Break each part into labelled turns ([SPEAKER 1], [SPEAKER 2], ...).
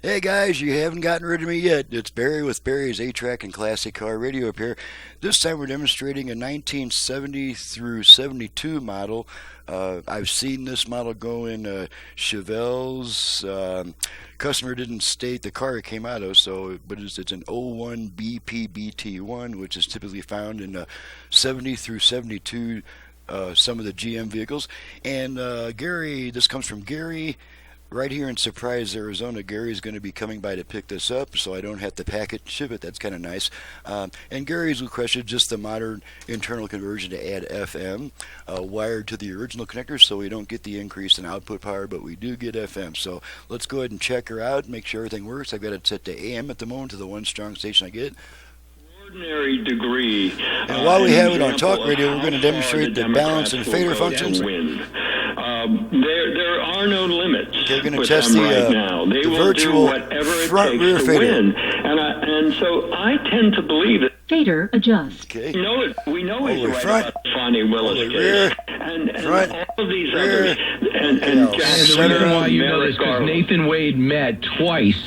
[SPEAKER 1] Hey guys, you haven't gotten rid of me yet. It's Barry with Barry's 8-Track and Classic Car Radio up here. This time we're demonstrating a 1970 through 72 model. I've seen this model go in Chevelles. Customer didn't state the car it came out of, but it's an 01 BPBT1, which is typically found in 70 through 72, some of the GM vehicles. And Gary, this comes from Gary. Right here in Surprise, Arizona. Gary's going to be coming by to pick this up, so I don't have to pack it and ship it. That's kind of nice. And Gary's requested just the modern internal conversion to add FM wired to the original connector, so we don't get the increase in output power, but we do get FM. So let's go ahead and check her out, make sure everything works. I've got it set to AM at the moment, to the one strong station I get.
[SPEAKER 2] Ordinary degree.
[SPEAKER 1] And while we have it on talk radio, we're going to demonstrate the balance and fader functions.
[SPEAKER 2] There are no limits.
[SPEAKER 1] They're going to test the,
[SPEAKER 2] right now. They
[SPEAKER 1] the
[SPEAKER 2] will
[SPEAKER 1] virtual
[SPEAKER 2] do whatever it
[SPEAKER 1] front
[SPEAKER 2] takes
[SPEAKER 1] rear
[SPEAKER 2] to
[SPEAKER 1] fader.
[SPEAKER 2] win. And so I tend to believe that
[SPEAKER 3] fader adjust.
[SPEAKER 1] Okay.
[SPEAKER 2] we know he's right
[SPEAKER 1] front,
[SPEAKER 2] about the Fonnie Willis case.
[SPEAKER 1] Rear,
[SPEAKER 2] and
[SPEAKER 1] front,
[SPEAKER 2] all of these
[SPEAKER 1] rear,
[SPEAKER 2] others. And
[SPEAKER 4] the reason why you know this is because Nathan Wade met twice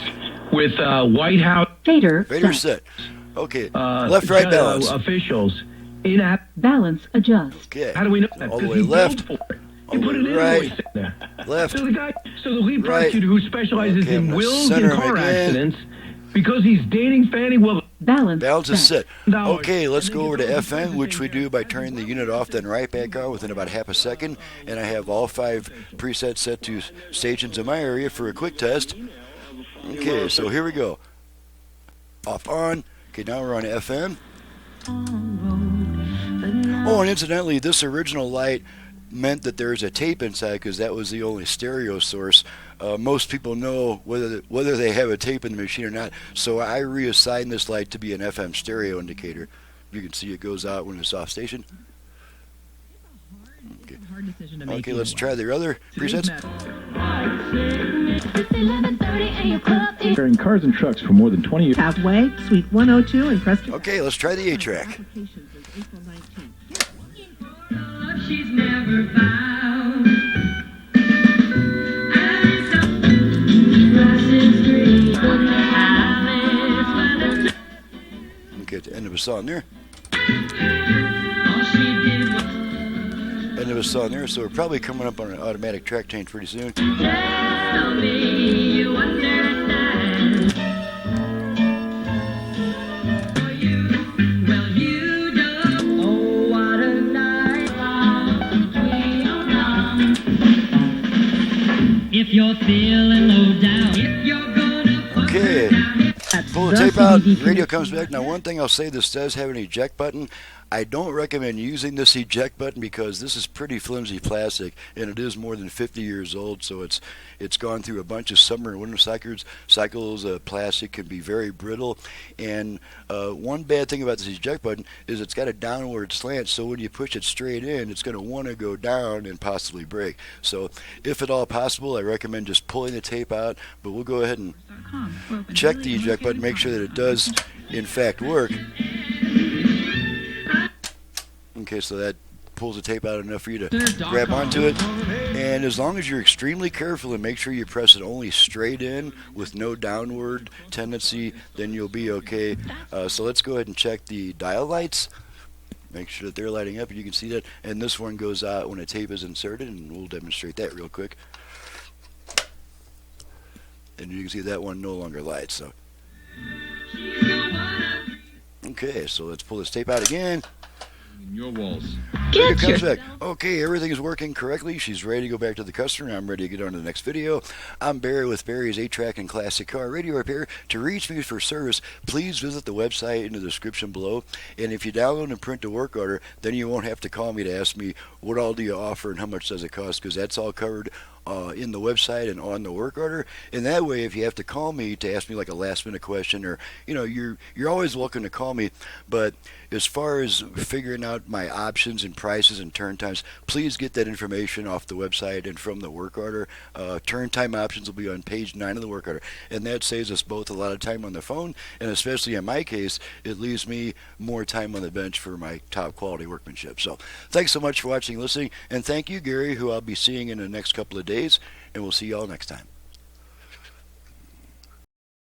[SPEAKER 4] with White House
[SPEAKER 3] fader
[SPEAKER 1] set. Okay, left, right, balance.
[SPEAKER 4] Officials in app
[SPEAKER 3] balance adjust.
[SPEAKER 1] Okay.
[SPEAKER 4] How do we know that?
[SPEAKER 1] All the way
[SPEAKER 4] He
[SPEAKER 1] left.
[SPEAKER 4] billed for it.
[SPEAKER 1] All
[SPEAKER 4] He put
[SPEAKER 1] the
[SPEAKER 4] an
[SPEAKER 1] way right.
[SPEAKER 4] invoice in there.
[SPEAKER 1] Left.
[SPEAKER 4] So the lead
[SPEAKER 1] Right.
[SPEAKER 4] prosecutor who specializes
[SPEAKER 1] Okay, I'm
[SPEAKER 4] in
[SPEAKER 1] gonna
[SPEAKER 4] wills
[SPEAKER 1] center
[SPEAKER 4] and
[SPEAKER 1] him
[SPEAKER 4] car
[SPEAKER 1] again.
[SPEAKER 4] accidents, because he's dating Fannie Willis.
[SPEAKER 3] Balance
[SPEAKER 1] is set.
[SPEAKER 4] No,
[SPEAKER 1] Okay, let's go over to FM, which we do by turning the unit off, then right back on within about half a second. And I have all 5 presets set to stations in my area for a quick test. Okay, so here we go. Off, on. Okay, now we're on FM. Oh, and incidentally, this original light meant that there's a tape inside because that was the only stereo source. Most people know whether they have a tape in the machine or not, so I reassigned this light to be an FM stereo indicator. You can see it goes out when it's off station. Okay, let's try the other presets.
[SPEAKER 5] Carrying cars and trucks for more than 20 years.
[SPEAKER 3] Halfway, Suite 102 in Preston.
[SPEAKER 1] Okay, let's try the 8-track.
[SPEAKER 6] She's never found.
[SPEAKER 1] Okay, at the end of a song there. End of a song there, so we're probably coming up on an automatic track change pretty soon.
[SPEAKER 6] Tell me you understand. Well, you don't. Oh, what a night long. If you're feeling low down, if you're gonna
[SPEAKER 1] Okay, pull the tape out, radio comes back. Now one thing I'll say, this does have an eject button. I don't recommend using this eject button because this is pretty flimsy plastic and it is more than 50 years old, so it's gone through a bunch of summer and winter cycles. Plastic can be very brittle, and one bad thing about this eject button is it's got a downward slant, so when you push it straight in, it's going to want to go down and possibly break. So if at all possible, I recommend just pulling the tape out, but we'll go ahead and check the eject button, make sure that it does in fact work. Okay, so that pulls the tape out enough for you to grab onto it. And as long as you're extremely careful and make sure you press it only straight in with no downward tendency, then you'll be okay. So let's go ahead and check the dial lights. Make sure that they're lighting up, and you can see that. And this one goes out when a tape is inserted, and we'll demonstrate that real quick. And you can see that one no longer lights. So, okay, so let's pull this tape out again.
[SPEAKER 4] Your walls.
[SPEAKER 1] It comes back. Okay, everything is working correctly. She's ready to go back to the customer. I'm ready to get on to the next video. I'm Barry with Barry's 8-Track and Classic Car Radio Repair. To reach me for service, please visit the website in the description below. And if you download and print a work order, then you won't have to call me to ask me what all do you offer and how much does it cost, because that's all covered in the website and on the work order. And that way, if you have to call me to ask me like a last minute question, or you're always welcome to call me. But as far as figuring out my options and prices and turn times, please get that information off the website and from the work order. Turn time options will be on page 9 of the work order, and that saves us both a lot of time on the phone, and especially in my case, it leaves me more time on the bench for my top quality workmanship. So thanks so much for watching and listening, and thank you, Gary, who I'll be seeing in the next couple of days, and we'll see you all next time.